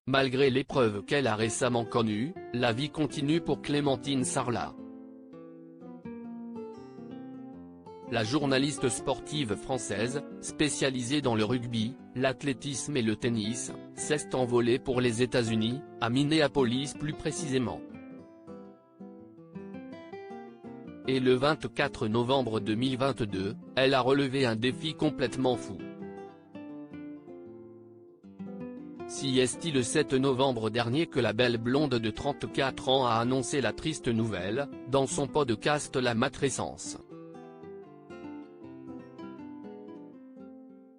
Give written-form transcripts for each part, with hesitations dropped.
Malgré l'épreuve qu'elle a récemment connue, la vie continue pour Clémentine Sarlat. La journaliste sportive française, spécialisée dans le rugby, l'athlétisme et le tennis, s'est envolée pour les États-Unis, à Minneapolis plus précisément. Et le 24 novembre 2022, elle a relevé un défi complètement fou. Si est-il le 7 novembre dernier que la belle blonde de 34 ans a annoncé la triste nouvelle, dans son podcast La Matrescence.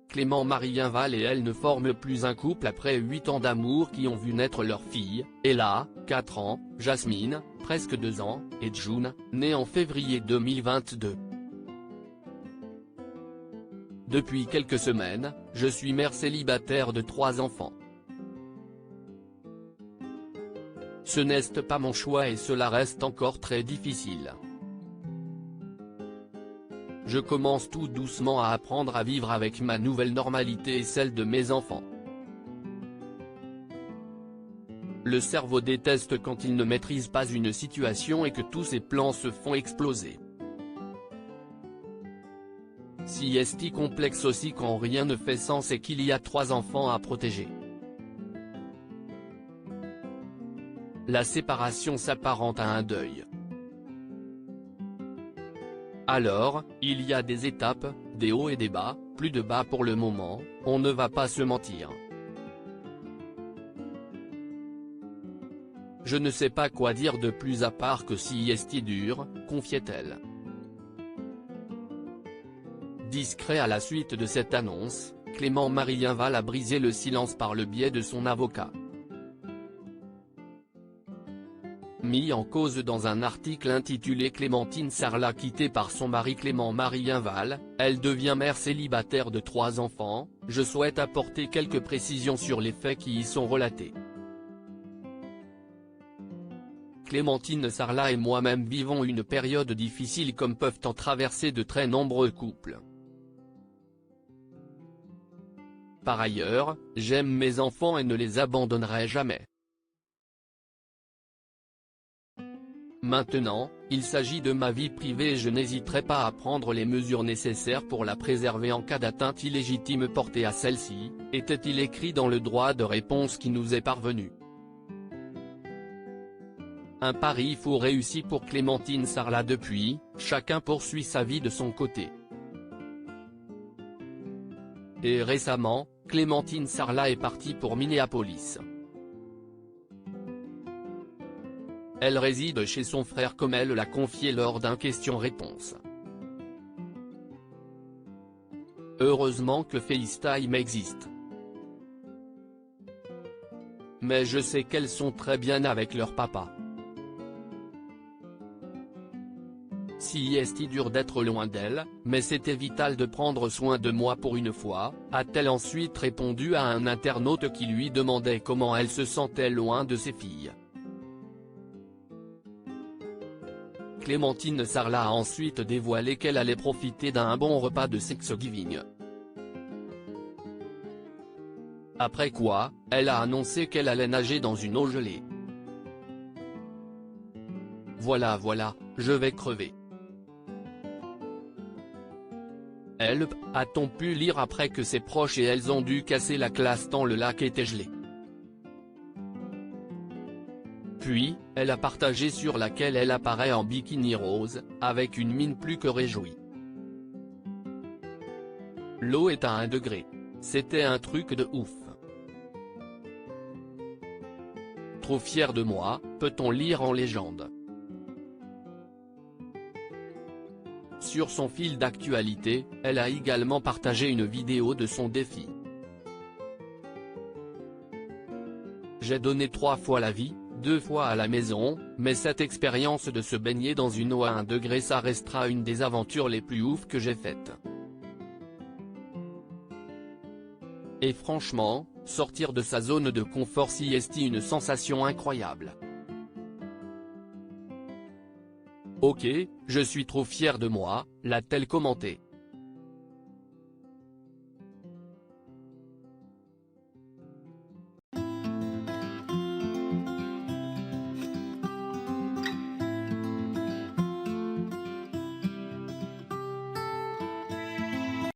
Clément-Marie Inval et elle ne forment plus un couple après 8 ans d'amour qui ont vu naître leur fille, Ella, 4 ans, Jasmine, presque 2 ans, et June, née en février 2022. Depuis quelques semaines, je suis mère célibataire de 3 enfants. Ce n'est pas mon choix et cela reste encore très difficile. Je commence tout doucement à apprendre à vivre avec ma nouvelle normalité et celle de mes enfants. Le cerveau déteste quand il ne maîtrise pas une situation et que tous ses plans se font exploser. Si est complexe aussi quand rien ne fait sens et qu'il y a 3 enfants à protéger. La séparation s'apparente à un deuil. Alors, il y a des étapes, des hauts et des bas, plus de bas pour le moment, on ne va pas se mentir. Je ne sais pas quoi dire de plus à part que si est dur, confiait-elle. Discret à la suite de cette annonce, Clément-Marie Inval a brisé le silence par le biais de son avocat. Mis en cause dans un article intitulé Clémentine Sarlat quittée par son mari Clément-Marie Inval, elle devient mère célibataire de 3 enfants, je souhaite apporter quelques précisions sur les faits qui y sont relatés. Clémentine Sarlat et moi-même vivons une période difficile comme peuvent en traverser de très nombreux couples. Par ailleurs, j'aime mes enfants et ne les abandonnerai jamais. Maintenant, il s'agit de ma vie privée et je n'hésiterai pas à prendre les mesures nécessaires pour la préserver en cas d'atteinte illégitime portée à celle-ci, était-il écrit dans le droit de réponse qui nous est parvenu. Un pari fou réussi pour Clémentine Sarlat depuis, chacun poursuit sa vie de son côté. Et récemment, Clémentine Sarlat est partie pour Minneapolis. Elle réside chez son frère comme elle l'a confié lors d'un question-réponse. Heureusement que FaceTime existe. Mais je sais qu'elles sont très bien avec leur papa. Si est dur d'être loin d'elle, mais c'était vital de prendre soin de moi pour une fois, a-t-elle ensuite répondu à un internaute qui lui demandait comment elle se sentait loin de ses filles. Clémentine Sarlat a ensuite dévoilé qu'elle allait profiter d'un bon repas de Thanksgiving. Après quoi, elle a annoncé qu'elle allait nager dans une eau gelée. Voilà, je vais crever. Help, a-t-on pu lire après que ses proches et elles ont dû casser la glace tant le lac était gelé. Puis, elle a partagé sur laquelle elle apparaît en bikini rose, avec une mine plus que réjouie. L'eau est à 1 degré. C'était un truc de ouf. Trop fière de moi, peut-on lire en légende. Sur son fil d'actualité, elle a également partagé une vidéo de son défi. J'ai donné 3 fois la vie, 2 fois à la maison, mais cette expérience de se baigner dans une eau à 1 degré ça restera une des aventures les plus ouf que j'ai faites. Et franchement, sortir de sa zone de confort si est une sensation incroyable. Ok, je suis trop fière de moi, l'a-t-elle commenté.